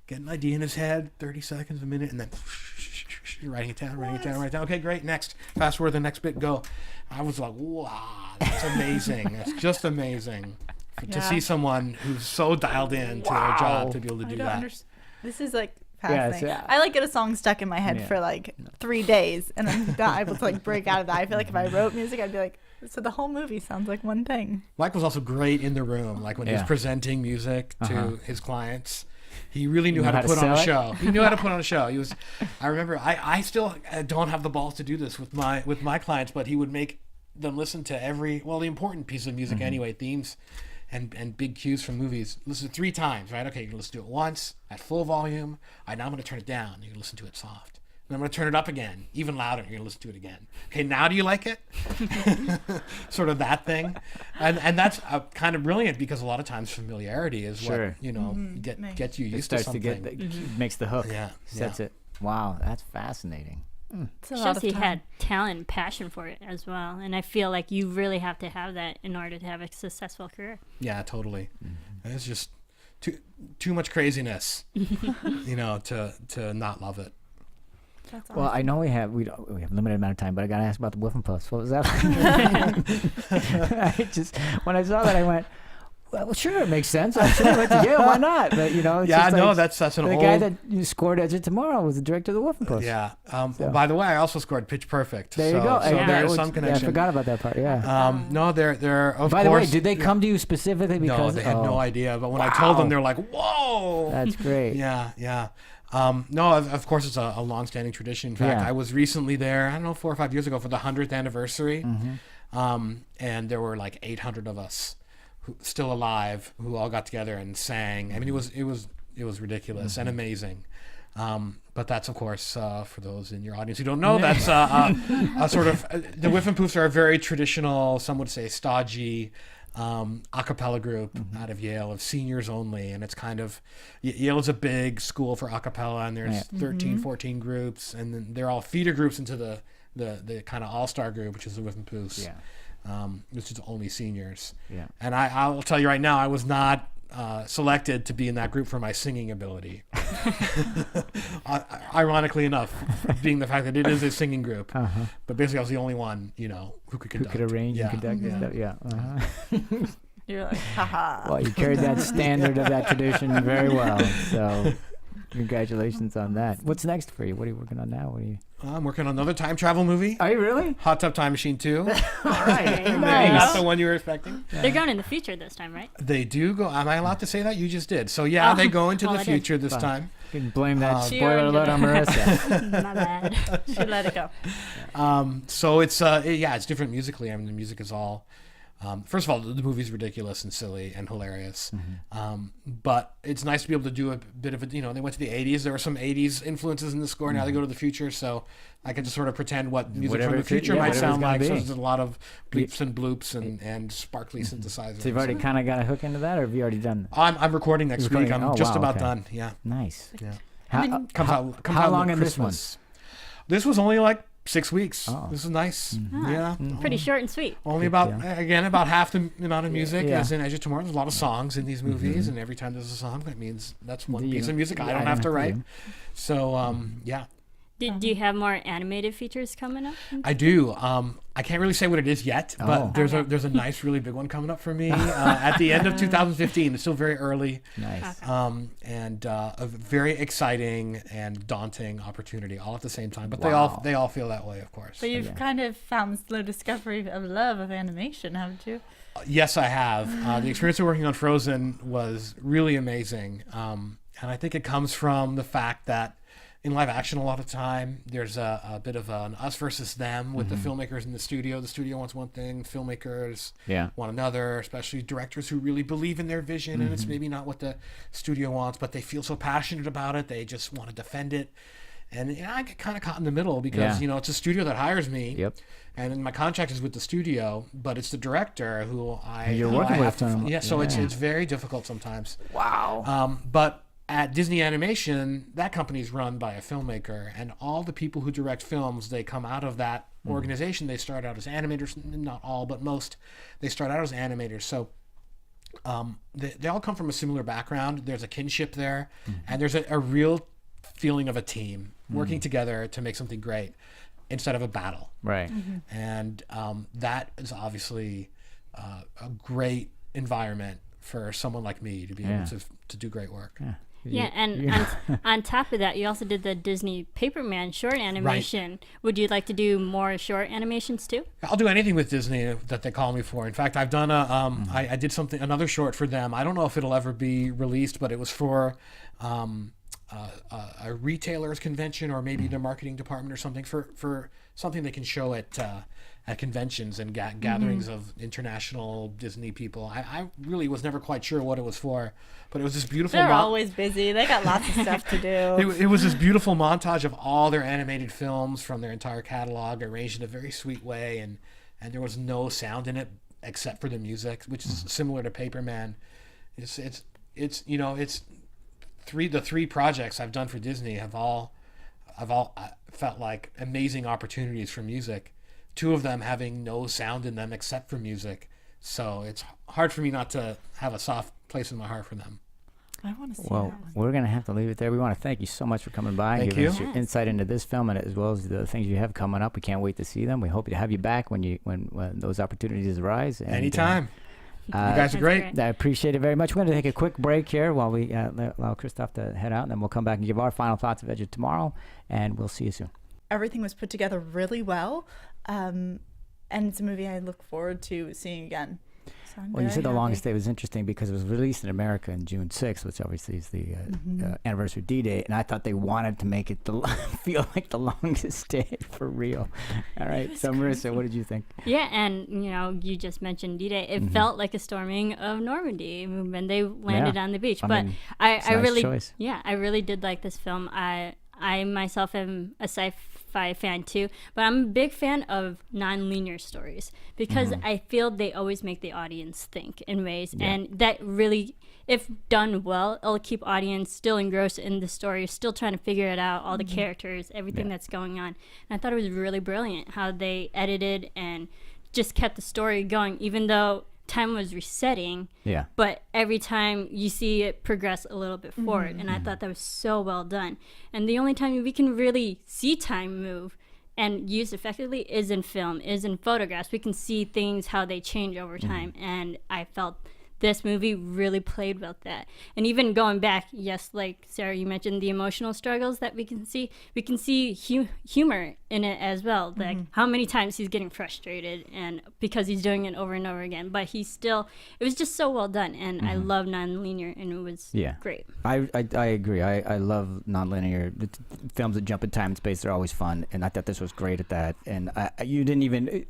Speaker 4: get an idea in his head, 30 seconds, a minute, and then writing it down. Okay, great, next. Fast forward the next bit, go. I was like, wow, that's amazing. That's just amazing to see someone who's so dialed in to their job to be able to do that.
Speaker 5: This is like fascinating.
Speaker 3: Yeah.
Speaker 5: I like get a song stuck in my head for like 3 days, and I'm not able to like break out of that. I feel like if I wrote music, I'd be like, so the whole movie sounds like one thing.
Speaker 4: Mike was also great in the room, like when he was presenting music to his clients. He really knew how to put on a show. He knew how to put on a show. He was. I remember. I still don't have the balls to do this with my clients, but he would make them listen to the important piece of music anyway, themes, and big cues from movies. Listen 3 times, right? Okay, you can listen to it once at full volume. All right, now I'm going to turn it down. You can listen to it soft. And I'm going to turn it up again, even louder. You're going to listen to it again. Okay, now do you like it? Sort of that thing. And that's kind of brilliant, because a lot of times familiarity is what, gets you used to something.
Speaker 3: Makes the hook.
Speaker 4: Yeah.
Speaker 3: Sets it. Wow, that's fascinating.
Speaker 7: Shows he had talent and passion for it as well. And I feel like you really have to have that in order to have a successful career.
Speaker 4: Yeah, totally. It's just too much craziness, to not love it.
Speaker 5: That's
Speaker 3: well,
Speaker 5: awesome.
Speaker 3: I know we have limited amount of time, but I got to ask about the Woof and Puffs. What was that? When I saw that, I went, well, sure, it makes sense. I should have went to Yale. Why not? But it's
Speaker 4: that's an
Speaker 3: the
Speaker 4: old
Speaker 3: guy that you scored Edge of Tomorrow was the director of the Woof and Puffs.
Speaker 4: Yeah. By the way, I also scored Pitch Perfect.
Speaker 3: There you go.
Speaker 4: So there is some connection.
Speaker 3: Yeah, I forgot about that part. Yeah.
Speaker 4: No, they're of course.
Speaker 3: By the way, did they come to you specifically because?
Speaker 4: No, they had no idea. But when I told them, they're like, "Whoa!"
Speaker 3: That's great.
Speaker 4: Yeah. No, of course, it's a long-standing tradition. In fact, I was recently there, 4 or 5 years ago for the 100th anniversary. And there were like 800 of us still alive who all got together and sang. I mean, it was ridiculous and amazing. But that's, of course, for those in your audience who don't know, that's a sort of, the Whiff and Poofs are a very traditional, some would say stodgy, a cappella group out of Yale, of seniors only. And it's kind of, Yale is a big school for a cappella, and there's 13, 14 groups, and then they're all feeder groups into the kind of all-star group, which is the Whiff and Poofs. Yeah. Which is only seniors. Yeah. And I'll tell you right now, I was not selected to be in that group for my singing ability. Ironically enough, being the fact that it is a singing group. But basically I was the only one, who could conduct.
Speaker 3: Who could arrange and conduct and stuff. Yeah.
Speaker 5: You're like, haha.
Speaker 3: Well, you carried that standard of that tradition very well. So congratulations on that. What's next for you? What are you working on now?
Speaker 4: I'm working on another time travel movie.
Speaker 3: Are you really?
Speaker 4: Hot Tub Time Machine 2.
Speaker 3: All right.
Speaker 4: Maybe not the one you were expecting.
Speaker 7: They're going in the future this time, right?
Speaker 4: They do go. Am I allowed to say that? You just did. So yeah, they go into the future this time.
Speaker 3: You can blame that spoiler alert on Marissa.
Speaker 7: My bad.
Speaker 5: She let it go.
Speaker 4: So it's it's different musically. I mean, the music is all First of all, the movie's ridiculous and silly and hilarious. But it's nice to be able to do a bit of a, they went to the 80s. There were some 80s influences in the score. Now they go to the future. So I can just sort of pretend what music from the future might sound like. So there's a lot of bleeps and bloops and sparkly synthesizers.
Speaker 3: So you've already kind of got a hook into that, or have you already done that?
Speaker 4: I'm recording next week. I'm just about done. Yeah.
Speaker 3: Nice.
Speaker 4: Yeah.
Speaker 3: How long in this one?
Speaker 4: This was only like 6 weeks. This is nice. Yeah.
Speaker 7: Pretty short and sweet.
Speaker 4: Only about half the amount of music as in Edge of Tomorrow. There's a lot of songs in these movies, and every time there's a song, that means that's one piece of music I don't have to write. So, yeah.
Speaker 7: Do you have more animated features coming up?
Speaker 4: I do. I can't really say what it is yet, but there's a nice, really big one coming up for me at the end of 2015. It's still very early.
Speaker 3: Nice.
Speaker 4: And a very exciting and daunting opportunity all at the same time. But they all feel that way, of course.
Speaker 5: But you've kind of found the slow discovery of love of animation, haven't you?
Speaker 4: Yes, I have. The experience of working on Frozen was really amazing. And I think it comes from the fact that in live action, a lot of time, there's a bit of an us versus them with the filmmakers in the studio. The studio wants one thing, filmmakers want another, especially directors who really believe in their vision, and it's maybe not what the studio wants, but they feel so passionate about it, they just want to defend it. And I get kind of caught in the middle because, it's a studio that hires me. Yep. And my contract is with the studio, but it's the director who
Speaker 3: you're working with.
Speaker 4: So it's very difficult sometimes.
Speaker 3: Wow.
Speaker 4: But at Disney Animation, that company's run by a filmmaker, and all the people who direct films, they come out of that organization. They start out as animators, not all, but most. They start out as animators. So they all come from a similar background. There's a kinship there, and there's a real feeling of a team working together to make something great instead of a battle.
Speaker 3: Right.
Speaker 4: And that is obviously a great environment for someone like me to be able to do great work.
Speaker 7: Yeah, and on top of that, you also did the Disney Paperman short animation. Right. Would you like to do more short animations too?
Speaker 4: I'll do anything with Disney that they call me for. In fact, I've done I did another short for them. I don't know if it'll ever be released, but it was for a retailer's convention or maybe their marketing department or something for something they can show at conventions and gatherings of international Disney people. I really was never quite sure what it was for, but it was this beautiful...
Speaker 5: They're always busy. They got lots of stuff to do.
Speaker 4: It was this beautiful montage of all their animated films from their entire catalog, arranged in a very sweet way, and there was no sound in it except for the music, which is similar to Paperman. The three projects I've done for Disney have all felt like amazing opportunities for music. Two of them having no sound in them except for music. So it's hard for me not to have a soft place in my heart for them.
Speaker 5: I want to see
Speaker 3: Well, we're going to have to leave it there. We want to thank you so much for coming by and giving us your insight into this film, and as well as the things you have coming up. We can't wait to see them. We hope to have you back when those opportunities arise. And,
Speaker 4: anytime. You guys are great.
Speaker 3: I appreciate it very much. We're going to take a quick break here while we allow Christophe to head out, and then we'll come back and give our final thoughts of Edge of Tomorrow, and we'll see you soon.
Speaker 5: Everything was put together really well, and it's a movie I look forward to seeing again. So
Speaker 3: well, you said The Longest Day was interesting because it was released in America on June 6th, which obviously is the anniversary D-Day, and I thought they wanted to make it feel like The Longest Day for real. All right, so Marissa, what did you think?
Speaker 7: Yeah, and you just mentioned D-Day. It felt like a storming of Normandy when they landed on the beach. But I really did like this film. I myself am a sci-fi fan too, but I'm a big fan of non-linear stories because I feel they always make the audience think in ways, and that really, if done well, it'll keep audience still engrossed in the story, still trying to figure it out, all the characters, everything that's going on. And I thought it was really brilliant how they edited and just kept the story going, even though time was resetting, but every time you see it progress a little bit forward, and I thought that was so well done. And the only time we can really see time move and used effectively is in film, is in photographs. We can see things, how they change over time, and I felt this movie really played with that. And even going back, yes, like Sarah, you mentioned the emotional struggles that we can see humor in it as well, like how many times he's getting frustrated and because he's doing it over and over again, but it was just so well done, and I love non-linear, and it was great.
Speaker 3: I agree. I love non-linear films that jump in time and space. They're always fun, and I thought this was great at that. And you didn't even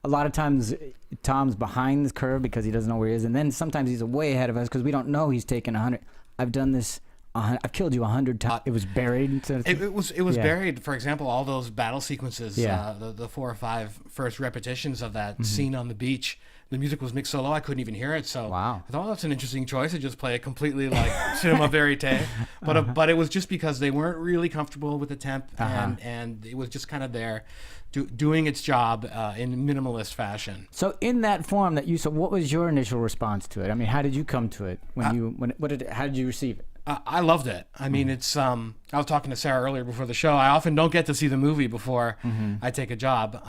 Speaker 3: a lot of times Tom's behind the curve because he doesn't know where he is, and then sometimes he's way ahead of us because we don't know he's taken 100. I've done this. I've killed you 100 times. It was buried.
Speaker 4: It was buried. For example, all those battle sequences, the 4 or 5 first repetitions of that scene on the beach. The music was mixed so low I couldn't even hear it. So I thought that's an interesting choice to just play it completely like cinema verite. But it was just because they weren't really comfortable with the temp, and it was just kind of there, doing its job in minimalist fashion. So
Speaker 3: in that form that you saw, what was your initial response to it? I mean, how did you come to it how did you receive it?
Speaker 4: I loved it. I mean, it's. I was talking to Sarah earlier before the show. I often don't get to see the movie before I take a job.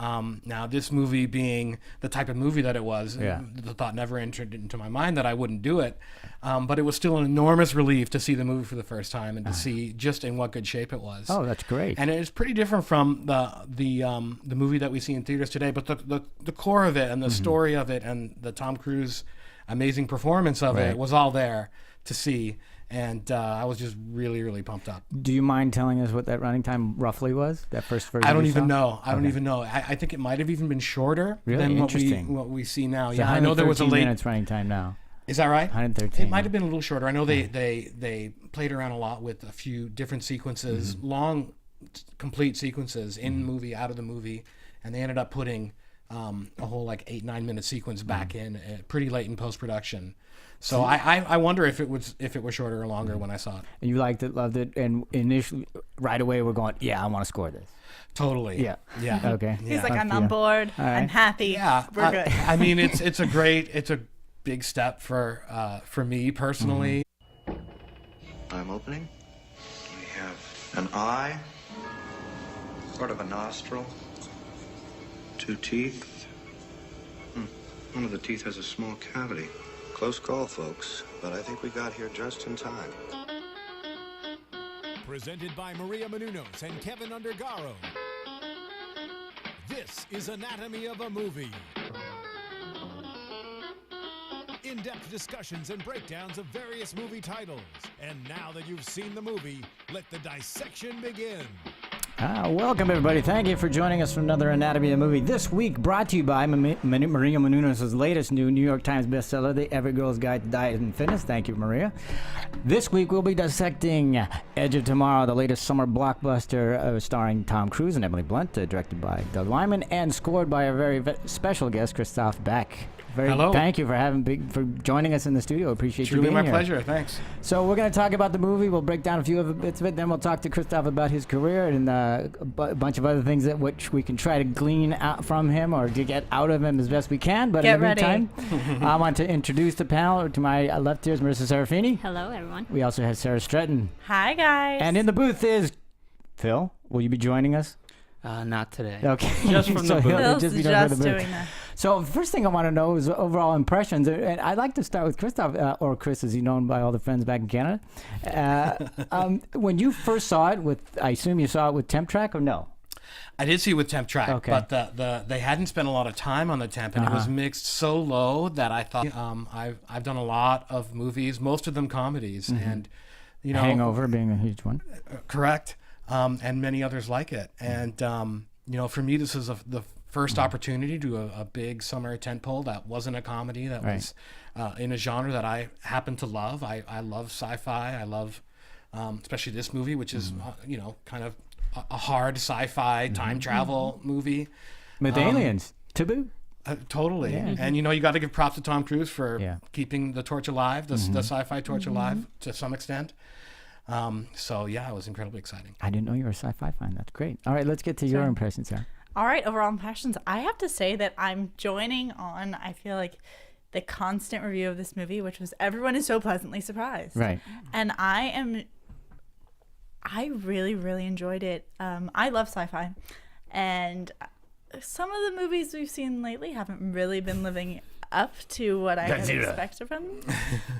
Speaker 4: Now, this movie being the type of movie that it was, the thought never entered into my mind that I wouldn't do it. But it was still an enormous relief to see the movie for the first time and to see just in what good shape it was.
Speaker 3: Oh, that's great.
Speaker 4: And it's pretty different from the movie that we see in theaters today. But the core of it and the story of it and the Tom Cruise amazing performance of it was all there to see. And I was just really, really pumped up.
Speaker 3: Do you mind telling us what that running time roughly was? That first version?
Speaker 4: I don't even know. I don't even know. I think it might have even been shorter than what we see now.
Speaker 3: So I know there was a late minutes running time now.
Speaker 4: Is that right?
Speaker 3: 113.
Speaker 4: It might have been a little shorter. I know they played around a lot with a few different sequences, long, complete sequences in the movie, out of the movie, and they ended up putting a whole like 8-9 minute sequence back in pretty late in post production. So I wonder if it was shorter or longer when I saw it.
Speaker 3: And you liked it, loved it, and initially, right away, we're going, I want to score this.
Speaker 4: Totally.
Speaker 3: Yeah. Okay.
Speaker 5: He's like, I'm on board. Right. I'm happy. Yeah. We're good.
Speaker 4: I mean, it's a big step for me personally.
Speaker 1: I'm opening. We have an eye, sort of a nostril, 2 teeth. One of the teeth has a small cavity. Close call, folks, but I think we got here just in time.
Speaker 2: Presented by Maria Menounos and Kevin Undergaro. This is Anatomy of a Movie. In-depth discussions and breakdowns of various movie titles. And now that you've seen the movie, let the dissection begin.
Speaker 3: Welcome, everybody. Thank you for joining us for another Anatomy of a Movie. This week, brought to you by Maria Menounos' latest new New York Times bestseller, The Every Girl's Guide to Diet and Fitness. Thank you, Maria. This week, we'll be dissecting Edge of Tomorrow, the latest summer blockbuster starring Tom Cruise and Emily Blunt, directed by Doug Liman, and scored by a very special guest, Christophe Beck.
Speaker 4: Hello.
Speaker 3: Thank you for joining us in the studio. Appreciate you being here.
Speaker 4: Truly my pleasure. Thanks.
Speaker 3: So we're going to talk about the movie. We'll break down a few bits of it. Then we'll talk to Christophe about his career and a bunch of other things which we can try to glean out from him or to get out of him as best we can. But in the meantime, I want to introduce the panel. To my left here is Marissa Serafini.
Speaker 7: Hello, everyone.
Speaker 3: We also have Sara Stretton.
Speaker 5: Hi, guys.
Speaker 3: And in the booth is Phil. Will you be joining us?
Speaker 6: Not today.
Speaker 3: Okay.
Speaker 6: Just from the booth.
Speaker 5: Phil's just doing that.
Speaker 3: So first thing I want to know is overall impressions. And I'd like to start with Christophe, or Chris, as he's known by all the friends back in Canada. When you first saw it, I assume you saw it with Temp Track or no?
Speaker 4: I did see it with Temp Track, but they hadn't spent a lot of time on the temp, and it was mixed so low that I thought I've done a lot of movies, most of them comedies, and
Speaker 3: Hangover being a huge one.
Speaker 4: Correct. And many others like it. And, for me, this is the first opportunity to do a big summer tentpole that wasn't a comedy, that was in a genre that I happen to love. I love sci-fi. I love, especially this movie, which is, kind of a hard sci-fi time travel movie.
Speaker 3: With aliens, taboo.
Speaker 4: Totally. Yeah. And, you got to give props to Tom Cruise for keeping the torch alive, the sci-fi torch alive to some extent. It was incredibly exciting.
Speaker 3: I didn't know you were a sci-fi fan. That's great. All right, let's get to your impressions, Sarah.
Speaker 5: All right, overall impressions. I have to say that I'm joining on, I feel like, the constant review of this movie, which was everyone is so pleasantly surprised.
Speaker 3: Right.
Speaker 5: And I really, really enjoyed it. I love sci-fi. And some of the movies we've seen lately haven't really been living up to what I had expected from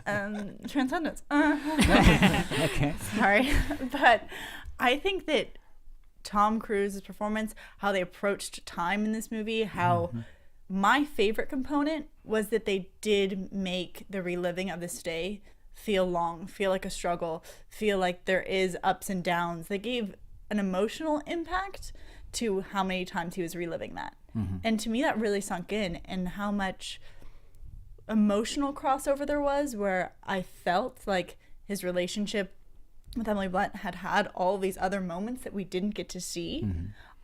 Speaker 5: them. Transcendence.
Speaker 3: Okay.
Speaker 5: Sorry. But I think that Tom Cruise's performance, how they approached time in this movie, how my favorite component was that they did make the reliving of this day feel long, feel like a struggle, feel like there is ups and downs. They gave an emotional impact to how many times he was reliving that. And to me, that really sunk in, and how much emotional crossover there was, where I felt like his relationship with Emily Blunt had all these other moments that we didn't get to see.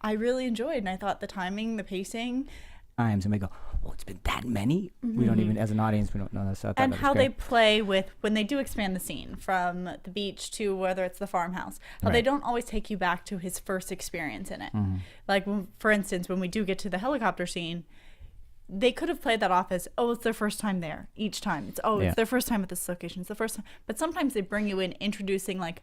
Speaker 5: I really enjoyed, and I thought the timing, the pacing.
Speaker 3: And we go, oh, it's been that many? We don't even, as an audience, we don't know this.
Speaker 5: And how they play with, when they do expand the scene from the beach to whether it's the farmhouse, how they don't always take you back to his first experience in it. Like, for instance, when we do get to the helicopter scene, they could have played that off as, oh, it's their first time there each time. It's their first time at this location. It's the first time. But sometimes they bring you in introducing, like,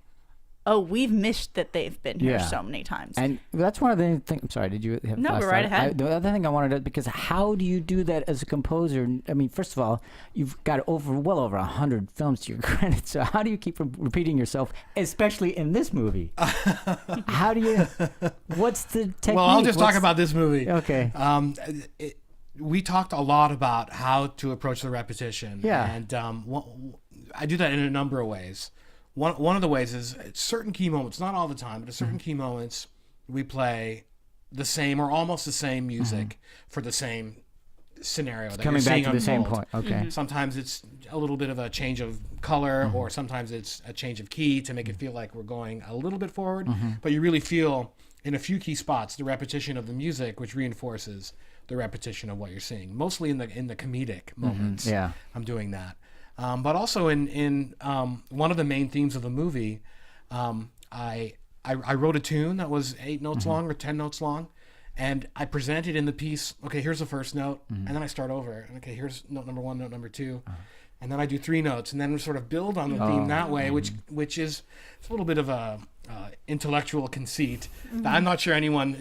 Speaker 5: oh, we've missed that they've been here so many times.
Speaker 3: And that's one of the things. I'm sorry, did you have
Speaker 5: No, we're right ahead.
Speaker 3: The other thing I wanted to, because how do you do that as a composer? I mean, first of all, you've got well over 100 films to your credit. So how do you keep repeating yourself, especially in this movie? How do you, what's the technique?
Speaker 4: Well, I'll just talk about this movie.
Speaker 3: Okay.
Speaker 4: We talked a lot about how to approach the repetition.
Speaker 3: Yeah.
Speaker 4: And I do that in a number of ways. One of the ways is at certain key moments, not all the time, but at certain key moments, we play the same or almost the same music for the same scenario. That
Speaker 3: Coming
Speaker 4: you're
Speaker 3: back to the same
Speaker 4: unfold.
Speaker 3: point. Okay.
Speaker 4: Sometimes it's a little bit of a change of color, or sometimes it's a change of key to make it feel like we're going a little bit forward. But you really feel, in a few key spots, the repetition of the music, which reinforces the repetition of what you're seeing. Mostly in the comedic moments, I'm doing that. But also in one of the main themes of the movie, I wrote a tune that was 8 notes long or 10 notes long, and I presented in the piece, okay, here's the first note, and then I start over. Okay, here's note number 1, note number 2, and then I do 3 notes, and then we sort of build on the theme that way, which is a little bit of a intellectual conceit that I'm not sure anyone